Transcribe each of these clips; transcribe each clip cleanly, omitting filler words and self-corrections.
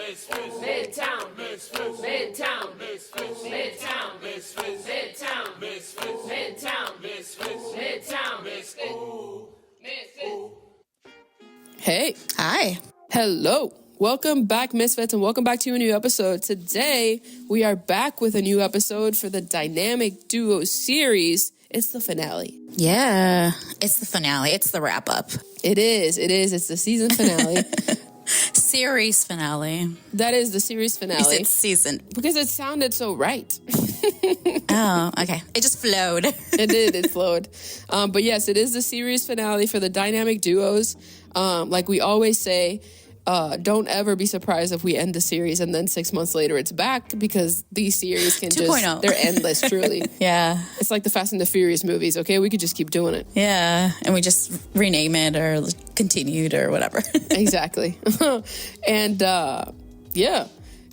Midtown, Midtown, Midtown, Midtown, Midtown. Hey. Hi. Hello. Welcome back, Misfits, and welcome back to a new episode. Today, we are back with a new episode for the Dynamic Duo series. It's the finale. Yeah, it's the finale. It's the wrap-up. It is. It's the season finale. Series finale. That is the series finale. It's season. Because it sounded so right. Oh, okay. It just flowed. It did. It flowed. But yes, it is the series finale for the Dynamic Duos. Like we always say, don't ever be surprised if we end the series and then 6 months later it's back, because these series can 2.0. they're endless, truly. Yeah. It's like the Fast and the Furious movies, okay? We could just keep doing it. Yeah. And we just rename it or continued or whatever. Exactly. And yeah,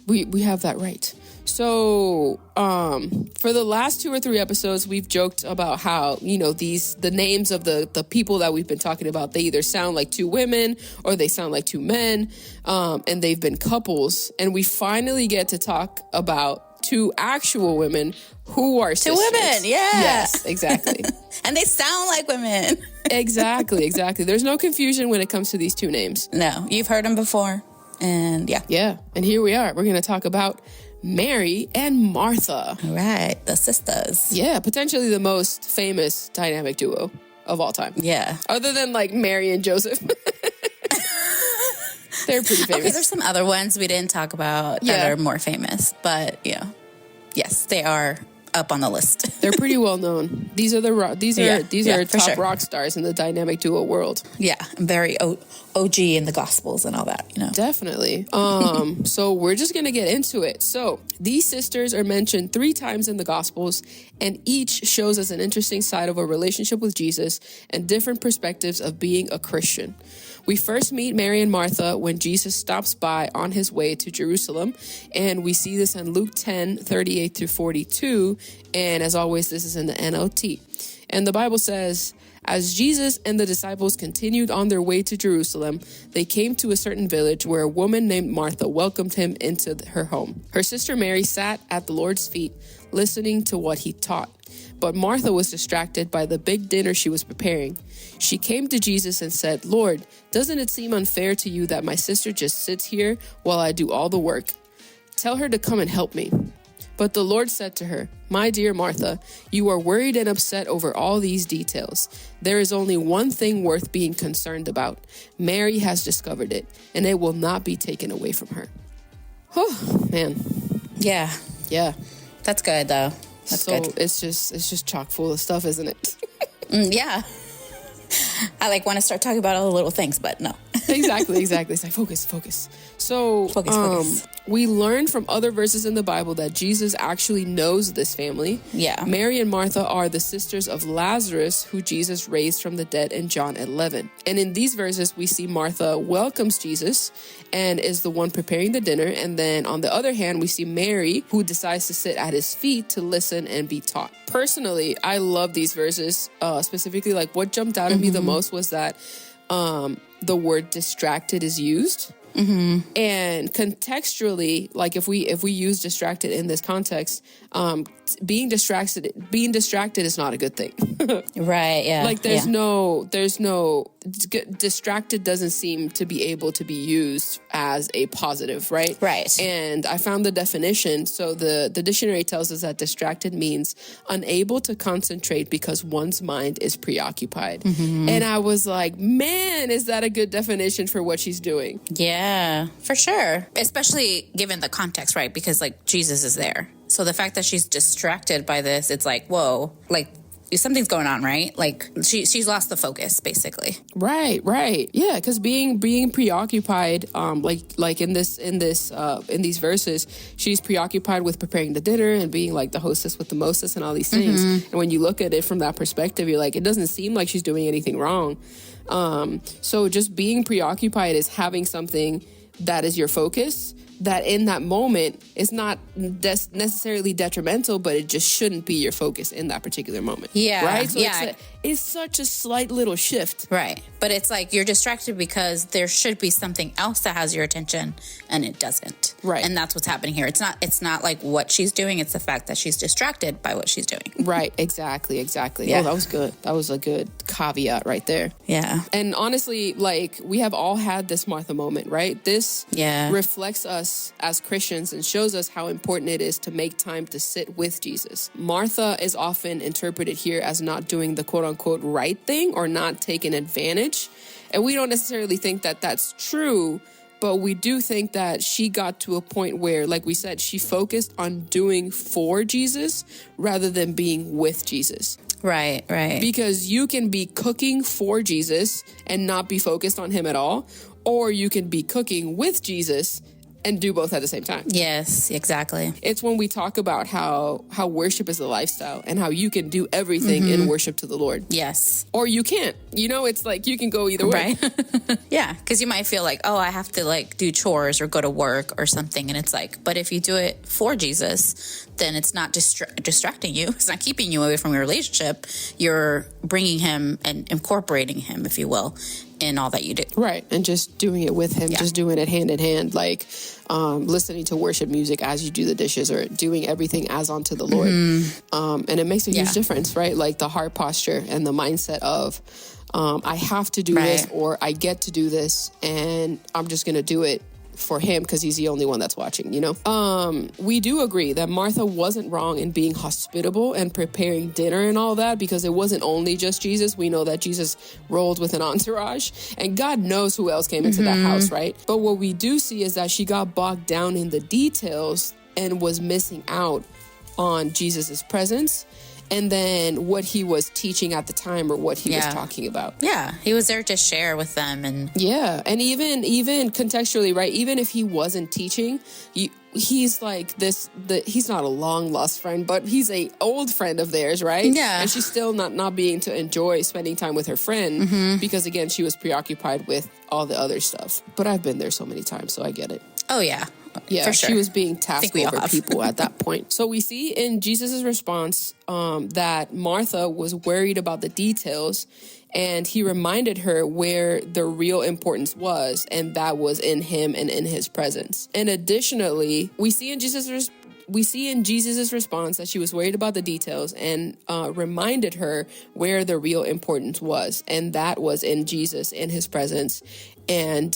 we have that right. So, for the last 2 or 3 episodes, we've joked about how, the names of the people that we've been talking about, they either sound like 2 women or they sound like 2 men, and they've been couples. And we finally get to talk about 2 actual women who are sisters. 2 women, yeah. Yes, exactly. And they sound like women. Exactly. There's no confusion when it comes to these 2 names. No, you've heard them before. And yeah. Yeah, and here we are. We're going to talk about Mary and Martha. All right, the sisters. Yeah, potentially the most famous dynamic duo of all time. Yeah. Other than like Mary and Joseph. They're pretty famous. Okay, there's some other ones we didn't talk about that are more famous, but yes, they are up on the list. They're pretty well known. These are top rock stars in the dynamic duo world. Yeah, very OG in the Gospels and all that, Definitely. So we're just gonna get into it. So these sisters are mentioned 3 times in the Gospels, and each shows us an interesting side of a relationship with Jesus and different perspectives of being a Christian. We first meet Mary and Martha when Jesus stops by on his way to Jerusalem, and we see this in Luke 10:38-42, and as always, this is in the NLT. And the Bible says, "As Jesus and the disciples continued on their way to Jerusalem, they came to a certain village where a woman named Martha welcomed him into her home. Her sister Mary sat at the Lord's feet, listening to what he taught. But Martha was distracted by the big dinner she was preparing. She came to Jesus and said, 'Lord, doesn't it seem unfair to you that my sister just sits here while I do all the work? Tell her to come and help me.' But the Lord said to her, 'My dear Martha, you are worried and upset over all these details. There is only one thing worth being concerned about. Mary has discovered it, and it will not be taken away from her.'" Oh, man. Yeah. Yeah. That's good, though. That's good. It's just chock full of stuff, isn't it? Yeah. I want to start talking about all the little things, but no. Exactly. It's like focus. So focus. We learn from other verses in the Bible that Jesus actually knows this family. Yeah. Mary and Martha are the sisters of Lazarus, who Jesus raised from the dead in John 11. And in these verses, we see Martha welcomes Jesus and is the one preparing the dinner. And then on the other hand, we see Mary, who decides to sit at his feet to listen and be taught. Personally, I love these verses. Specifically, what jumped out at me the most was that the word distracted is used. Mm-hmm. And contextually, if we use distracted in this context, being distracted is not a good thing. Right. Yeah. Distracted doesn't seem to be able to be used as a positive, right? Right. And I found the definition. So the dictionary tells us that distracted means unable to concentrate because one's mind is preoccupied. Mm-hmm. And I was like, man, is that a good definition for what she's doing? Yeah, for sure. Especially given the context, right? Because Jesus is there. So the fact that she's distracted by this, it's whoa, something's going on, right? She's lost the focus, basically. Right. Yeah, because being preoccupied, in these verses, she's preoccupied with preparing the dinner and being the hostess with the mostest and all these things. Mm-hmm. And when you look at it from that perspective, you're it doesn't seem like she's doing anything wrong. So just being preoccupied is having something that is your focus that in that moment is not necessarily detrimental, but it just shouldn't be your focus in that particular moment. Yeah. Right? So Yeah. it's such a slight little shift. Right. But it's like you're distracted because there should be something else that has your attention and it doesn't. Right. And that's what's happening here. It's not like what she's doing. It's the fact that she's distracted by what she's doing. Right. Exactly. Yeah. Oh, that was good. That was a good caveat right there. Yeah. And honestly, like, we have all had this Martha moment, right? This reflects us as Christians and shows us how important it is to make time to sit with Jesus. Martha is often interpreted here as not doing the quote unquote right thing or not taking advantage. And we don't necessarily think that that's true, but we do think that she got to a point where, like we said, she focused on doing for Jesus rather than being with Jesus. Right. Because you can be cooking for Jesus and not be focused on him at all, or you can be cooking with Jesus and do both at the same time. Yes, exactly. It's when we talk about how worship is a lifestyle and how you can do everything in worship to the Lord. Yes. Or you can't. You know, it's like you can go either way. Right. Yeah, because you might feel like, oh, I have to like do chores or go to work or something. And it's like, but if you do it for Jesus, then it's not distracting you. It's not keeping you away from your relationship. You're bringing him and incorporating him, if you will, in all that you do. Right. And just doing it with him, just doing it hand in hand, like listening to worship music as you do the dishes or doing everything as unto the Lord. And it makes a huge difference, right? Like the heart posture and the mindset of I have to do this or I get to do this and I'm just going to do it for him because he's the only one that's watching, you know? We do agree that Martha wasn't wrong in being hospitable and preparing dinner and all that, because it wasn't only just Jesus. We know that Jesus rolled with an entourage and God knows who else came into that house, right? But what we do see is that she got bogged down in the details and was missing out on Jesus's presence and then what he was teaching at the time or what he was talking about. Yeah, he was there to share with them. And and even contextually, right, even if he wasn't teaching, he's like he's not a long lost friend, but he's a old friend of theirs, right? Yeah. And she's still not being to enjoy spending time with her friend because, again, she was preoccupied with all the other stuff. But I've been there so many times, so I get it. Oh, yeah. Yeah, for sure. She was being tasked over people at that point. So we see in Jesus' response that Martha was worried about the details, and he reminded her where the real importance was, and that was in him and in his presence. And additionally, we see in Jesus' response that she was worried about the details and reminded her where the real importance was, and that was in Jesus, in his presence, and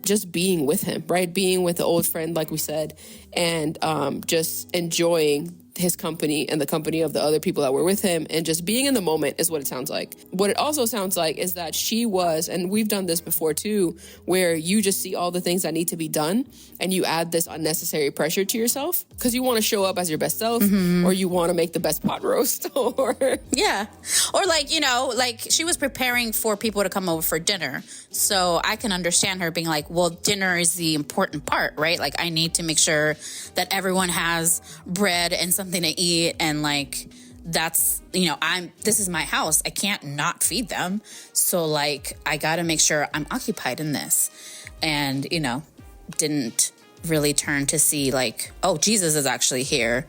just being with him, right? Being with the old friend, like we said, and just enjoying his company and the company of the other people that were with him, and just being in the moment is what it sounds like. What it also sounds like is that she was, and we've done this before too, where you just see all the things that need to be done and you add this unnecessary pressure to yourself because you want to show up as your best self, or you want to make the best pot roast, or or like, you know, like she was preparing for people to come over for dinner, so I can understand her being like, well, dinner is the important part, right? Like I need to make sure that everyone has bread and something to eat, and like that's, you know, this is my house, I can't not feed them, so like I gotta make sure I'm occupied in this. And, you know, didn't really turn to see like, oh, Jesus is actually here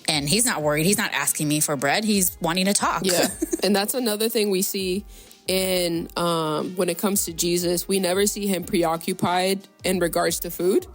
and he's not worried, he's not asking me for bread, he's wanting to talk. And that's another thing we see in when it comes to Jesus. We never see him preoccupied in regards to food.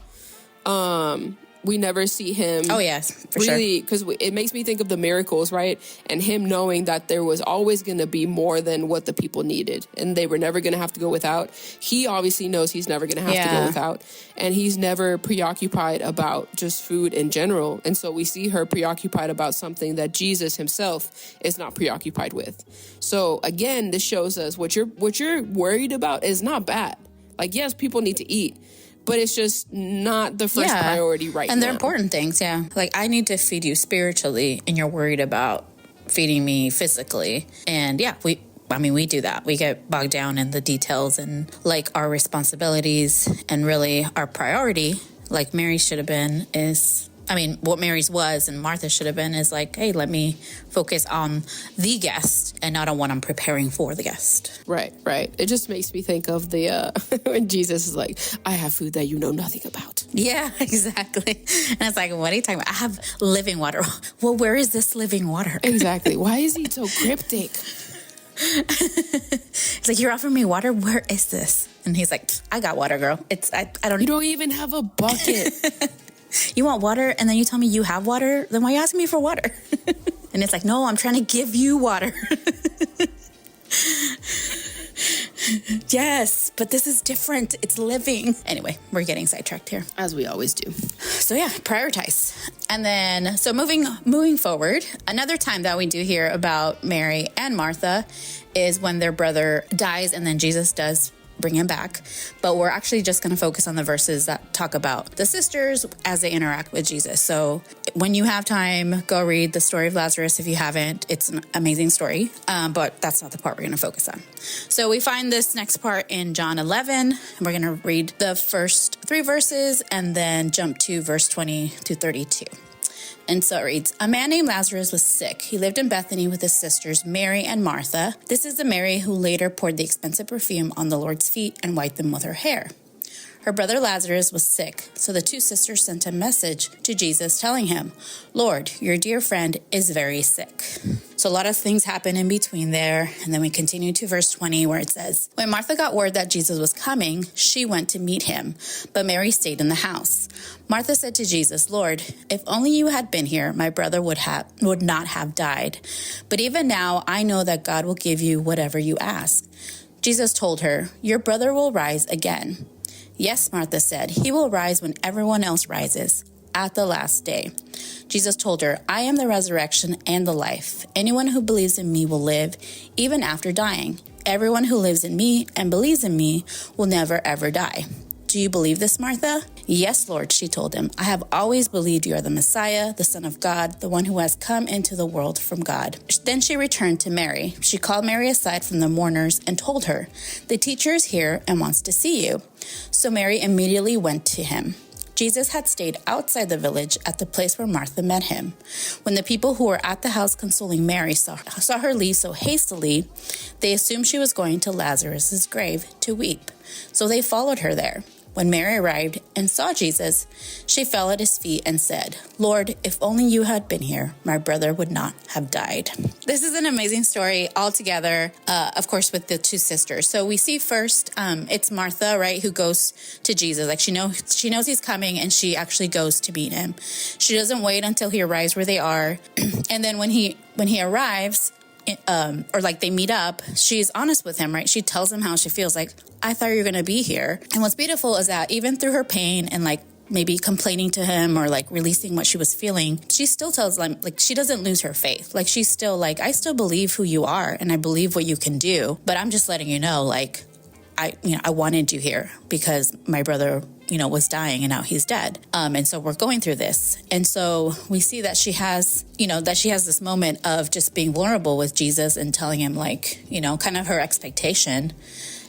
We never see him. Oh, yes, for really, sure. because it makes me think of the miracles, right? And him knowing that there was always going to be more than what the people needed, and they were never going to have to go without. He obviously knows he's never going to have to go without, and he's never preoccupied about just food in general. And so we see her preoccupied about something that Jesus himself is not preoccupied with. So again, this shows us what you're worried about is not bad. Like, yes, people need to eat, but it's just not the first priority right now. And they're important things, Like, I need to feed you spiritually, and you're worried about feeding me physically. And we do that. We get bogged down in the details and like our responsibilities, and really our priority, like Mary should have been, is I mean, what Mary's was and Martha should have been is like, hey, let me focus on the guest and not on what I'm preparing for the guest. Right. It just makes me think of the when Jesus is like, I have food that you know nothing about. Yeah, exactly. And it's like, what are you talking about? I have living water. Well, where is this living water? Exactly. Why is he so cryptic? It's like, you're offering me water? Where is this? And he's like, I got water, girl. I don't. You don't even have a bucket. You want water, and then you tell me you have water? Then why are you asking me for water? And it's like, no, I'm trying to give you water. Yes, but this is different. It's living. Anyway, we're getting sidetracked here. As we always do. So yeah, prioritize. And then, so moving forward, another time that we do hear about Mary and Martha is when their brother dies, and then Jesus does bring him back. But we're actually just going to focus on the verses that talk about the sisters as they interact with Jesus. So when you have time, go read the story of Lazarus. If you haven't, it's an amazing story. But that's not the part we're going to focus on. So we find this next part in John 11. And we're going to read the first 3 verses and then jump to verse 20 to 32. And so it reads, a man named Lazarus was sick. He lived in Bethany with his sisters, Mary and Martha. This is the Mary who later poured the expensive perfume on the Lord's feet and wiped them with her hair. Her brother Lazarus was sick, so the 2 sisters sent a message to Jesus telling him, Lord, your dear friend is very sick. So a lot of things happen in between there. And then we continue to verse 20 where it says, when Martha got word that Jesus was coming, she went to meet him, but Mary stayed in the house. Martha said to Jesus, Lord, if only you had been here, my brother would not have died. But even now, I know that God will give you whatever you ask. Jesus told her, your brother will rise again. Yes, Martha said, he will rise when everyone else rises, at the last day. Jesus told her, I am the resurrection and the life. Anyone who believes in me will live, even after dying. Everyone who lives in me and believes in me will never ever die. Do you believe this, Martha? Yes, Lord, she told him. I have always believed you are the Messiah, the Son of God, the one who has come into the world from God. Then she returned to Mary. She called Mary aside from the mourners and told her, the teacher is here and wants to see you. So Mary immediately went to him. Jesus had stayed outside the village at the place where Martha met him. When the people who were at the house consoling Mary saw her leave so hastily, they assumed she was going to Lazarus' grave to weep. So they followed her there. When Mary arrived and saw Jesus, she fell at his feet and said, Lord, if only you had been here, my brother would not have died. This is an amazing story altogether, of course, with the 2 sisters. So we see first, it's Martha, right, who goes to Jesus. Like she knows he's coming, and she actually goes to meet him. She doesn't wait until he arrives where they are. And then when he arrives, or like they meet up, she's honest with him, right? She tells him how she feels, like, I thought you were going to be here. And what's beautiful is that even through her pain and like maybe complaining to him or like releasing what she was feeling, she still tells them, like, she doesn't lose her faith. Like, she's still like, I still believe who you are and I believe what you can do, but I'm just letting you know, like, I wanted you here because my brother, was dying and now he's dead. And so we're going through this. And so we see that she has this moment of just being vulnerable with Jesus and telling him, like, kind of her expectation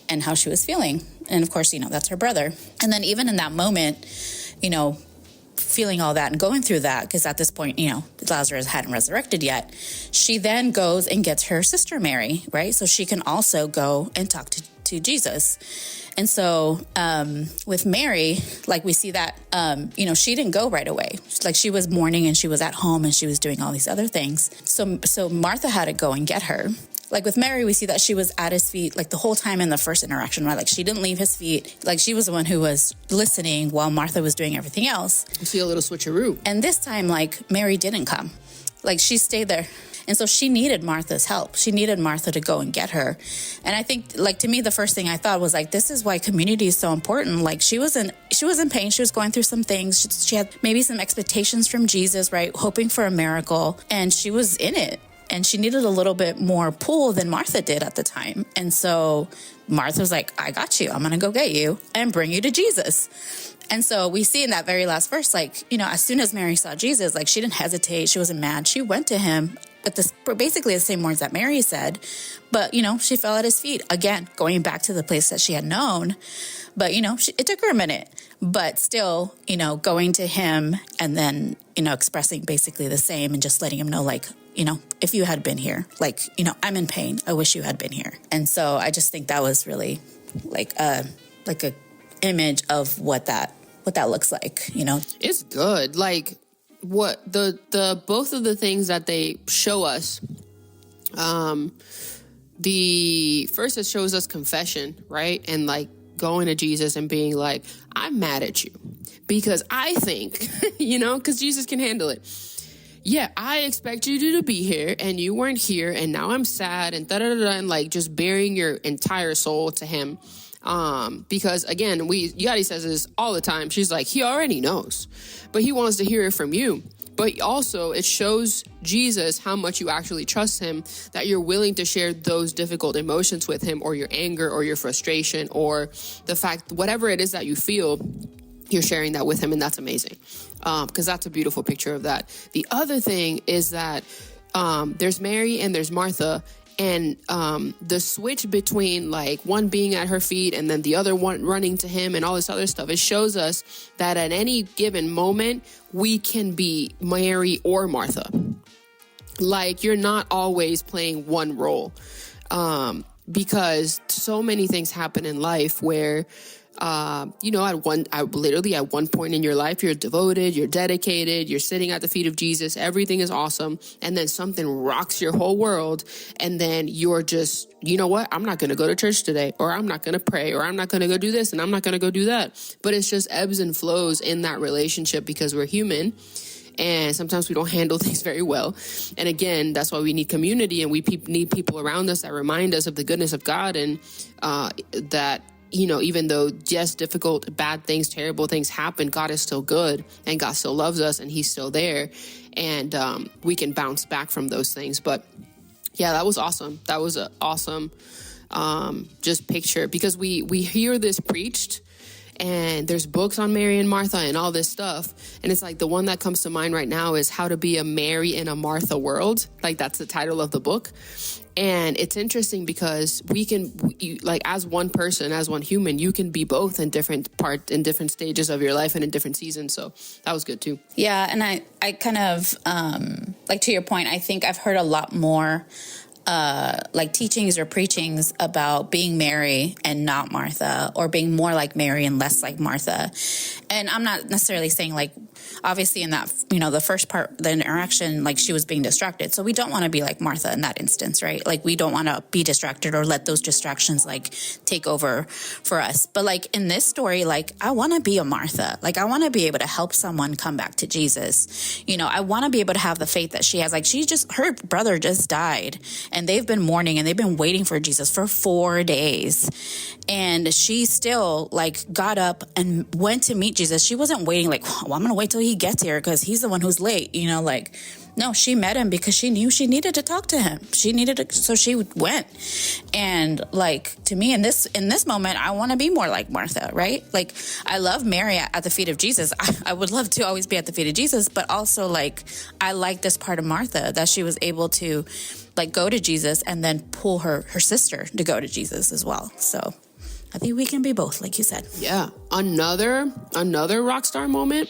and how she was feeling. And of course, that's her brother. And then even in that moment, feeling all that and going through that, because at this point, Lazarus hadn't resurrected yet, she then goes and gets her sister Mary, right? So she can also go and talk to Jesus. And so with Mary, like we see that, she didn't go right away. Like she was mourning and she was at home and she was doing all these other things. So Martha had to go and get her. Like with Mary, we see that she was at his feet like the whole time in the first interaction, right? Like she didn't leave his feet. Like she was the one who was listening while Martha was doing everything else. You see a little switcheroo. And this time, like Mary didn't come. Like she stayed there. And so she needed Martha's help. She needed Martha to go and get her. And I think, like, to me, the first thing I thought was, like, this is why community is so important. Like, she was in pain. She was going through some things. She had maybe some expectations from Jesus, right? Hoping for a miracle. And she was in it. And she needed a little bit more pull than Martha did at the time. And so Martha was like, I got you. I'm going to go get you and bring you to Jesus. And so we see in that very last verse, like, you know, as soon as Mary saw Jesus, like she didn't hesitate. She wasn't mad. She went to him with this, basically the same words that Mary said. But, you know, she fell at his feet. Again, going back to the place that she had known. But, you know, it took her a minute. But still, you know, going to him and then, you know, expressing basically the same and just letting him know, like, you know, if you had been here, like, you know, I'm in pain. I wish you had been here. And so I just think that was really like a image of what that looks like, you know. It's good. Like what the both of the things that they show us. The first, it shows us confession, right? And like going to Jesus and being like, I'm mad at you because I think, you know, because Jesus can handle it. Yeah, I expect you to be here and you weren't here and now I'm sad and da-da-da-da, and like just bearing your entire soul to him. Because again, Yadi says this all the time. She's like, he already knows, but he wants to hear it from you. But also it shows Jesus how much you actually trust him, that you're willing to share those difficult emotions with him, or your anger or your frustration or the fact, whatever it is that you feel, you're sharing that with him. And that's amazing. Because that's a beautiful picture of that. The other thing is that there's Mary and there's Martha, and the switch between like one being at her feet and then the other one running to him and all this other stuff, it shows us that at any given moment we can be Mary or Martha. Like you're not always playing one role, because so many things happen in life where you know, at one point in your life, you're devoted, you're dedicated, you're sitting at the feet of Jesus, everything is awesome. And then something rocks your whole world. And then you're just, you know what? I'm not going to go to church today, or I'm not going to pray, or I'm not going to go do this, and I'm not going to go do that. But it's just ebbs and flows in that relationship because we're human. And sometimes we don't handle things very well. And again, that's why we need community, and we need people around us that remind us of the goodness of God, and that, you know, even though, yes, difficult, bad things, terrible things happen, God is still good and God still loves us and he's still there. And we can bounce back from those things. But yeah, that was awesome. That was an awesome just picture, because we hear this preached, and there's books on Mary and Martha and all this stuff. And it's like the one that comes to mind right now is How to Be a Mary in a Martha World. Like that's the title of the book. And it's interesting because like as one person, as one human, you can be both in different stages of your life and in different seasons. So that was good too. Yeah. And I kind of, like to your point, I think I've heard a lot more like teachings or preachings about being Mary and not Martha, or being more like Mary and less like Martha. And I'm not necessarily saying like, obviously in that, you know, the first part, the interaction, like she was being distracted. So we don't want to be like Martha in that instance, right? Like we don't want to be distracted or let those distractions like take over for us. But like in this story, like I want to be a Martha. Like I want to be able to help someone come back to Jesus. You know, I want to be able to have the faith that she has. Like her brother just died, and they've been mourning and they've been waiting for Jesus for 4 days. And she still like got up and went to meet Jesus. She wasn't waiting like, well, I'm going to wait till he gets here because he's the one who's late, you know, like, no, she met him because she knew she needed to talk to him. So she went. And like, to me in this moment, I want to be more like Martha, right? Like I love Mary at the feet of Jesus. I would love to always be at the feet of Jesus, but also like, I like this part of Martha that she was able to like go to Jesus and then pull her sister to go to Jesus as well. So I think we can be both, like you said. Yeah. Another rock star moment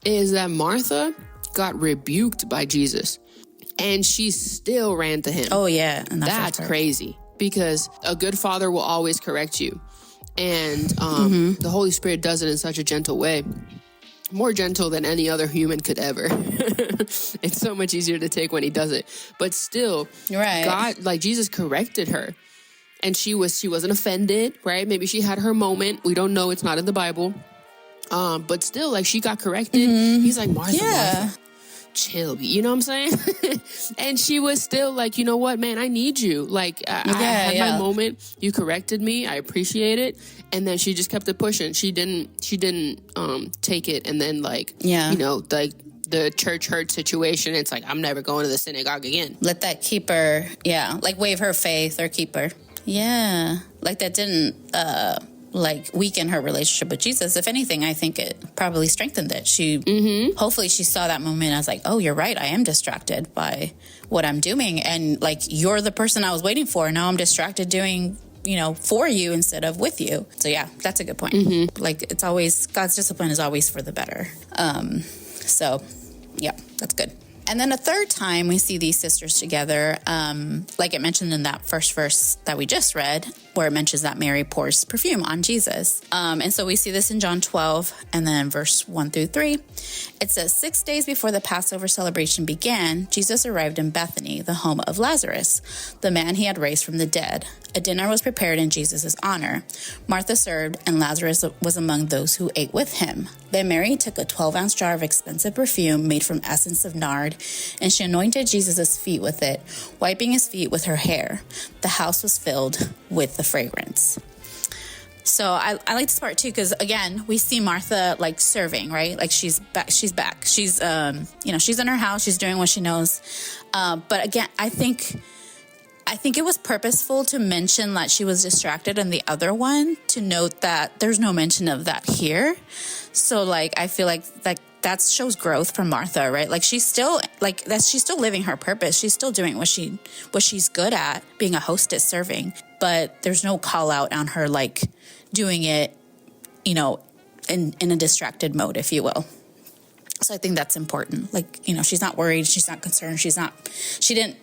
is that Martha got rebuked by Jesus and she still ran to him. Oh yeah. And that's crazy, because a good father will always correct you. And the Holy Spirit does it in such a gentle way. More gentle than any other human could ever. It's so much easier to take when he does it. But still, right. God, like Jesus corrected her. And she wasn't offended, right? Maybe she had her moment. We don't know. It's not in the Bible. But still, like, she got corrected. Mm-hmm. He's like, Martha, chill. You know what I'm saying? And she was still like, you know what, man, I need you. Like, I had my moment. You corrected me. I appreciate it. And then she just kept it pushing. She didn't take it. And then like, you know, like the church hurt situation. It's like, I'm never going to the synagogue again. Let that keep her, like waive her faith or keep her. Yeah. Like that didn't, like weaken her relationship with Jesus. If anything, I think it probably strengthened it. Hopefully she saw that moment as like, oh, you're right. I am distracted by what I'm doing. And like, you're the person I was waiting for. Now I'm distracted doing, for you instead of with you. So yeah, that's a good point. Like, it's always, God's discipline is always for the better. So yeah, that's good. And then a third time we see these sisters together, like it mentioned in that first verse that we just read, where it mentions that Mary pours perfume on Jesus. And so we see this in John 12, and then verse 1 through 3. It says, 6 days before the Passover celebration began, Jesus arrived in Bethany, the home of Lazarus, the man he had raised from the dead. A dinner was prepared in Jesus' honor. Martha served, and Lazarus was among those who ate with him. Then Mary took a 12-ounce jar of expensive perfume made from essence of nard, and she anointed Jesus' feet with it, wiping his feet with her hair. The house was filled with the fragrance. So I like this part too, because again, we see Martha like serving, right? Like she's back. She's she's in her house. She's doing what she knows. But again, I think it was purposeful to mention that she was distracted in the other one, to note that there's no mention of that here. So like, I feel like that shows growth from Martha, right? Like she's still living her purpose. She's still doing what she's good at, being a hostess, serving. But there's no call out on her like doing it, in a distracted mode, if you will. So I think that's important. Like, she's not worried. She's not concerned. She didn't,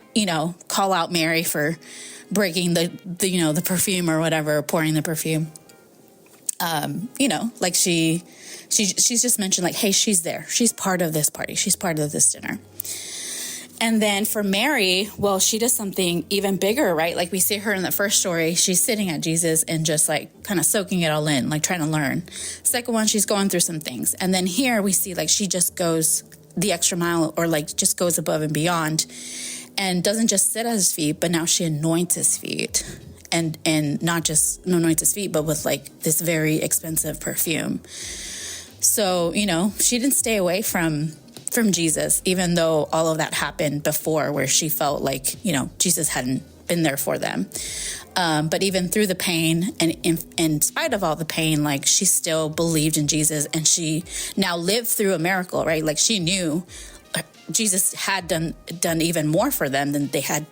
call out Mary for breaking the perfume or whatever, or pouring the perfume. Like she's just mentioned like, hey, she's there. She's part of this party. She's part of this dinner. And then for Mary, well, she does something even bigger, right? Like we see her in the first story, she's sitting at Jesus and just like kind of soaking it all in, like trying to learn. Second one, she's going through some things. And then here we see like she just goes the extra mile, or like just goes above and beyond, and doesn't just sit at his feet, but now she anoints his feet. And not just anoints his feet, but with like this very expensive perfume. So, she didn't stay away from Jesus, even though all of that happened before, where she felt like, Jesus hadn't been there for them. But even through the pain, and in spite of all the pain, like she still believed in Jesus, and she now lived through a miracle, right? Like she knew Jesus had done even more for them than they had,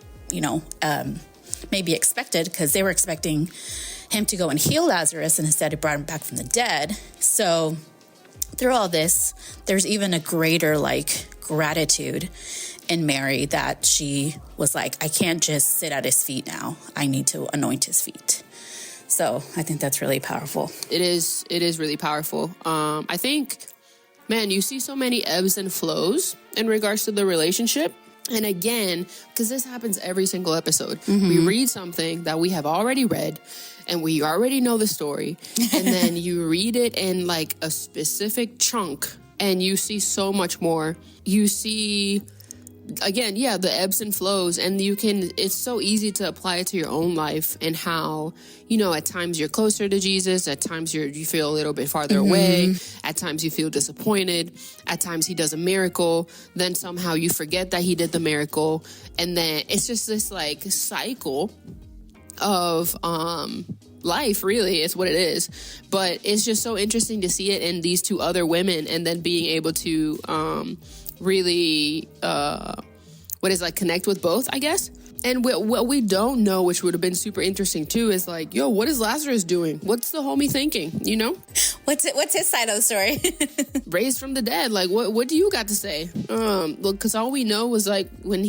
maybe expected, because they were expecting him to go and heal Lazarus, and instead he brought him back from the dead. So through all this, there's even a greater like gratitude in Mary, that she was like, I can't just sit at his feet now. I need to anoint his feet. So I think that's really powerful. It is really powerful. I think, man, you see so many ebbs and flows in regards to the relationship. And again, because this happens every single episode, we read something that we have already read, and we already know the story, and then you read it in like a specific chunk, and you see so much more. You see, again, the ebbs and flows, and it's so easy to apply it to your own life, and how, at times you're closer to Jesus, at times you feel a little bit farther away, at times you feel disappointed, at times he does a miracle, then somehow you forget that he did the miracle, and then it's just this like cycle of life, really, is what it is. But it's just so interesting to see it in these two other women, and then being able to really connect with both, I guess. And what we don't know, which would have been super interesting too, is like, what is Lazarus doing? What's the homie thinking? What's his side of the story? Raised from the dead. Like, what do you got to say? Because all we know was like when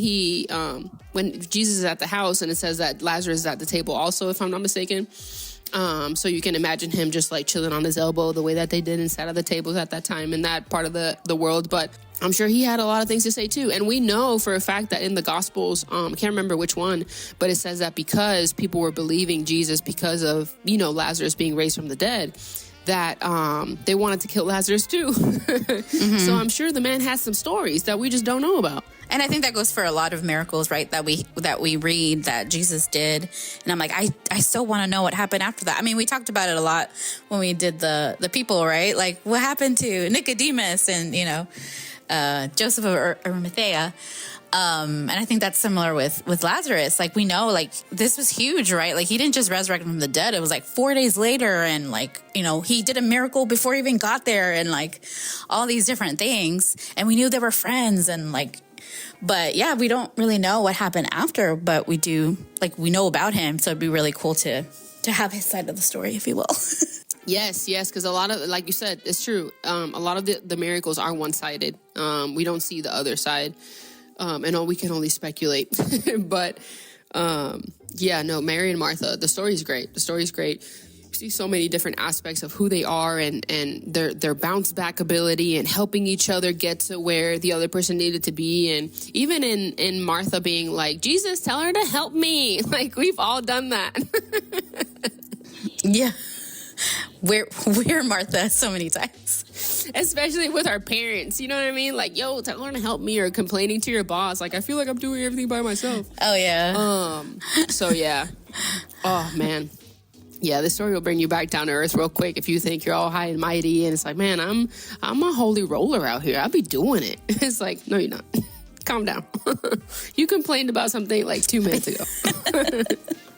Jesus is at the house, and it says that Lazarus is at the table also, if I'm not mistaken. So you can imagine him just like chilling on his elbow, the way that they did and sat at the tables at that time in that part of the world. But I'm sure he had a lot of things to say too. And we know for a fact that in the Gospels, I can't remember which one, but it says that because people were believing Jesus because of, Lazarus being raised from the dead, that they wanted to kill Lazarus too. So I'm sure the man has some stories that we just don't know about. And I think that goes for a lot of miracles, right? That we read that Jesus did. And I'm like, I still want to know what happened after that. I mean, we talked about it a lot when we did the people, right? Like what happened to Nicodemus, and Joseph of Arimathea. And I think that's similar with Lazarus. Like, we know, like, this was huge, right? Like, he didn't just resurrect from the dead. It was like 4 days later. And like, you know, he did a miracle before he even got there, and like all these different things. And we knew they were friends, and like, but yeah, we don't really know what happened after, but we do, like, we know about him. So it'd be really cool to have his side of the story, if you will. Yes, because a lot of, like you said, it's true. A lot of the miracles are one-sided. We don't see the other side. And we can only speculate. But, Mary and Martha, the story's great. You see so many different aspects of who they are, and their bounce back ability, and helping each other get to where the other person needed to be. And even in Martha being like, Jesus, tell her to help me. Like, we've all done that. Yeah. We're Martha so many times. Especially with our parents, you know what I mean? Like, yo, tell her to help me, or complaining to your boss. Like, I feel like I'm doing everything by myself. Oh, yeah. So, yeah. Oh, man. Yeah, this story will bring you back down to earth real quick if you think you're all high and mighty. And it's like, man, I'm a holy roller out here. I'll be doing it. It's like, no, you're not. Calm down. You complained about something like 2 minutes ago.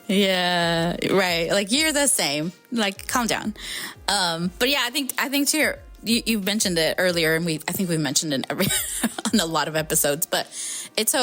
Yeah, right. Like, you're the same. Like, calm down. But yeah, I think too, you mentioned it earlier, and I think we've mentioned it on a lot of episodes, but it's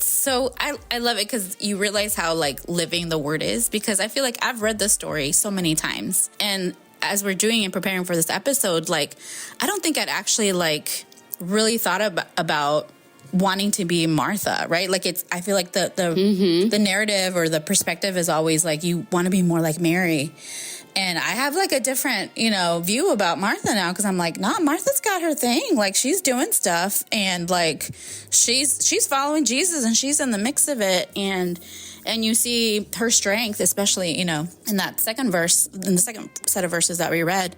so I love it because you realize how, like, living the word is, because I feel like I've read this story so many times, and as we're doing and preparing for this episode, like, I don't think I'd actually, like, really thought about wanting to be Martha, right? Like, I feel like the narrative or the perspective is always like, you want to be more like Mary. And I have, like, a different, view about Martha now, because I'm like, nah, Martha's got her thing. Like, she's doing stuff, and like, she's following Jesus, and she's in the mix of it. And you see her strength, especially, in that second verse, in the second set of verses that we read.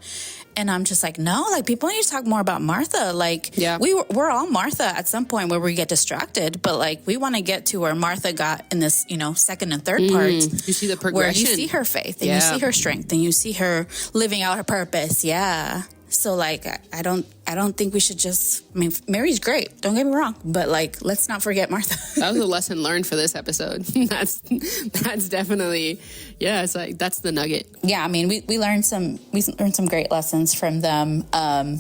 And I'm just like, no, like, people need to talk more about Martha. Like, yeah. We're all Martha at some point where we get distracted, but like, we want to get to where Martha got in this, second and third parts. You see the progression. Where you see her faith, and you see her strength, and you see her living out her purpose. Yeah. So, like, I don't think we should just, Mary's great, don't get me wrong, but like, let's not forget Martha. That was a lesson learned for this episode. That's definitely, it's like, that's the nugget. Yeah, we learned some great lessons from them,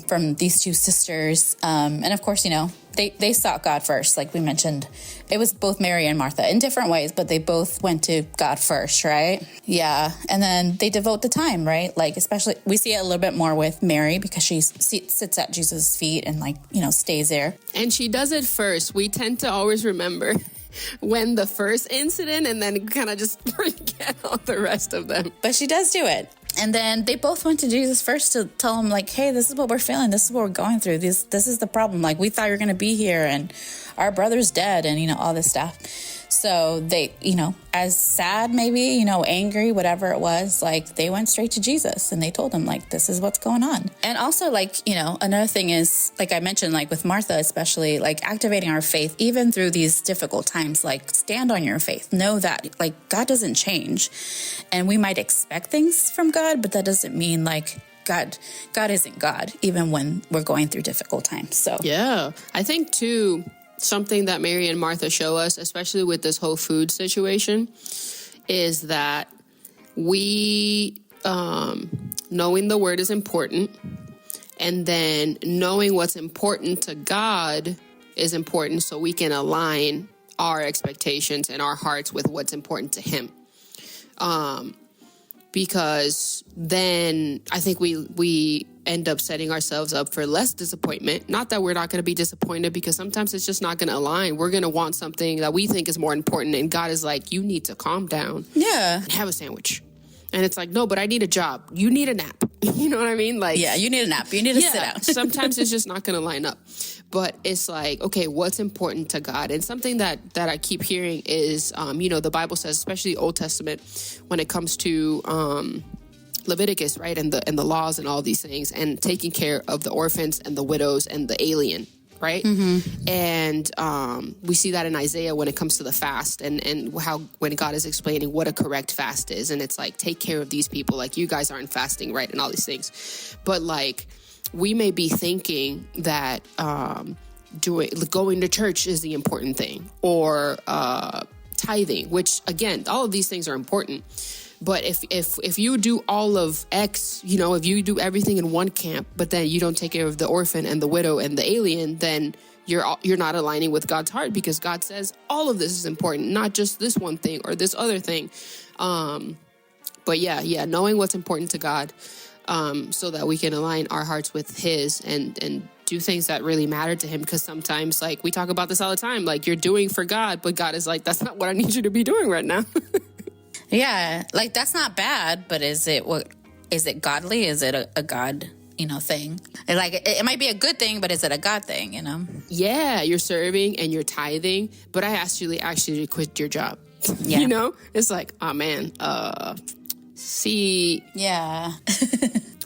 from these two sisters, and of course, they sought God first. Like we mentioned, it was both Mary and Martha in different ways, but they both went to God first, right? Yeah. And then they devote the time, right? Like, especially, we see it a little bit more with Mary, because she sits at Jesus' feet and, like, stays there. And she does it first. We tend to always remember when the first incident, and then kind of just forget all the rest of them. But she does do it. And then they both went to Jesus first to tell him, like, hey, this is what we're feeling. This is what we're going through. This is the problem. Like, we thought you were going to be here, and our brother's dead, and, all this stuff. So they, as sad, maybe, angry, whatever it was, like, they went straight to Jesus, and they told him, like, this is what's going on. And also, like, another thing is, like I mentioned, like with Martha, especially, like, activating our faith, even through these difficult times. Like, stand on your faith. Know that, like, God doesn't change. And we might expect things from God, but that doesn't mean, like, God isn't God, even when we're going through difficult times. So, yeah, I think, too, something that Mary and Martha show us, especially with this whole food situation, is that we, knowing the word is important, and then knowing what's important to God is important, so we can align our expectations and our hearts with what's important to him. Because then I think we end up setting ourselves up for less disappointment. Not that we're not going to be disappointed, because sometimes it's just not going to align. We're going to want something that we think is more important, and God is like, you need to calm down. Yeah. And have a sandwich. And it's like, no, but I need a job. You need a nap. You know what I mean? Like, yeah, you need a nap. You need to sit down. Sometimes it's just not going to line up. But it's like, okay, what's important to God? And something that I keep hearing is, the Bible says, especially Old Testament, when it comes to Leviticus, right, and the laws and all these things, and taking care of the orphans and the widows and the alien, right? Mm-hmm. And we see that in Isaiah when it comes to the fast, and how when God is explaining what a correct fast is, and it's like, take care of these people, like, you guys aren't fasting, right, and all these things. But, like, we may be thinking that going to church is the important thing, or tithing, which again, all of these things are important. But if you do all of X, if you do everything in one camp, but then you don't take care of the orphan and the widow and the alien, then you're not aligning with God's heart, because God says all of this is important, not just this one thing or this other thing. But yeah, knowing what's important to God, so that we can align our hearts with His and do things that really matter to Him. Because sometimes, like, we talk about this all the time, like, you're doing for God, but God is like, that's not what I need you to be doing right now. Yeah, like, that's not bad, but is it godly? Is it a God, thing? Like, it might be a good thing, but is it a God thing, Yeah, you're serving and you're tithing, but I asked you actually to quit your job. Yeah. It's like, oh man, see. Yeah.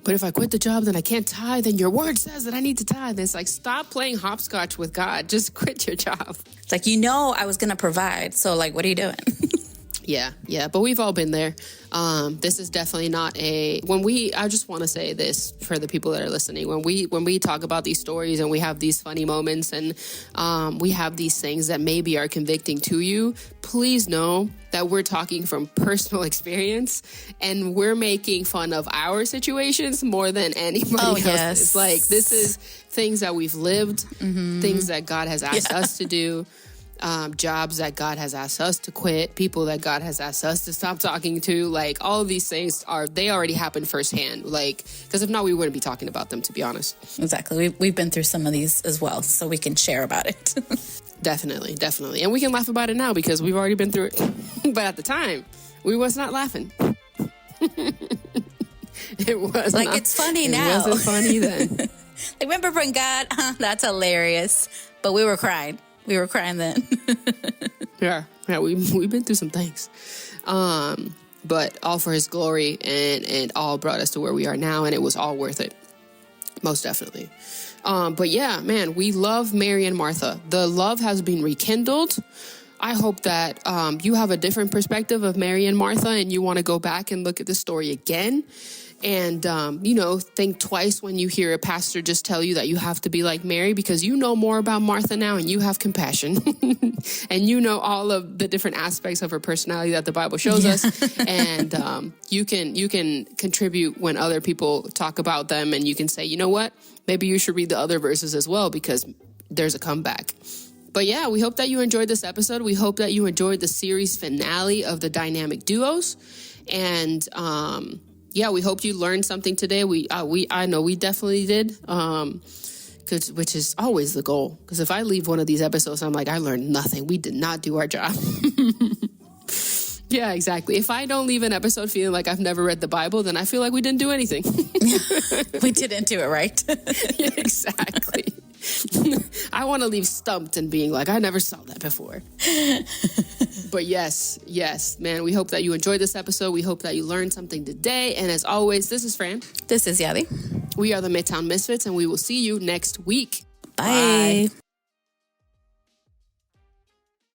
But if I quit the job, then I can't tithe, and your word says that I need to tithe. It's like, stop playing hopscotch with God. Just quit your job. It's like, I was going to provide. So, like, what are you doing? Yeah. But we've all been there. This is definitely not I just want to say this for the people that are listening. When we talk about these stories and we have these funny moments and we have these things that maybe are convicting to you, please know that we're talking from personal experience, and we're making fun of our situations more than anybody else's. Yes. Like, this is things that we've lived, things that God has asked us to do. Jobs that God has asked us to quit, people that God has asked us to stop talking to, like, all of these things they already happened firsthand, like, because if not, we wouldn't be talking about them, to be honest. Exactly. We've been through some of these as well, so we can share about it. Definitely. And we can laugh about it now because we've already been through it. But at the time, we was not laughing. It was like, not, it's funny now. It wasn't funny then. Like, remember when God, that's hilarious. But we were crying. We were crying then. Yeah, we've been through some things. But all for His glory, and all brought us to where we are now, and it was all worth it. Most definitely. But yeah, man, we love Mary and Martha. The love has been rekindled. I hope that you have a different perspective of Mary and Martha, and you want to go back and look at the story again. And, think twice when you hear a pastor just tell you that you have to be like Mary, because you know more about Martha now and you have compassion and you know all of the different aspects of her personality that the Bible shows us. And you can contribute when other people talk about them, and you can say, you know what, maybe you should read the other verses as well, because there's a comeback. But yeah, we hope that you enjoyed this episode. We hope that you enjoyed the series finale of the dynamic duos. And, yeah, we hope you learned something today. I know we definitely did, which is always the goal. Because if I leave one of these episodes, I'm like, I learned nothing. We did not do our job. Yeah, exactly. If I don't leave an episode feeling like I've never read the Bible, then I feel like we didn't do anything. We didn't do it right. Yeah, exactly. I want to leave stumped and being like, I never saw that before. But yes, man, we hope that you enjoyed this episode. We hope that you learned something today. And as always, this is Fran. This is Yadi. We are the Midtown Misfits, and we will see you next week. Bye.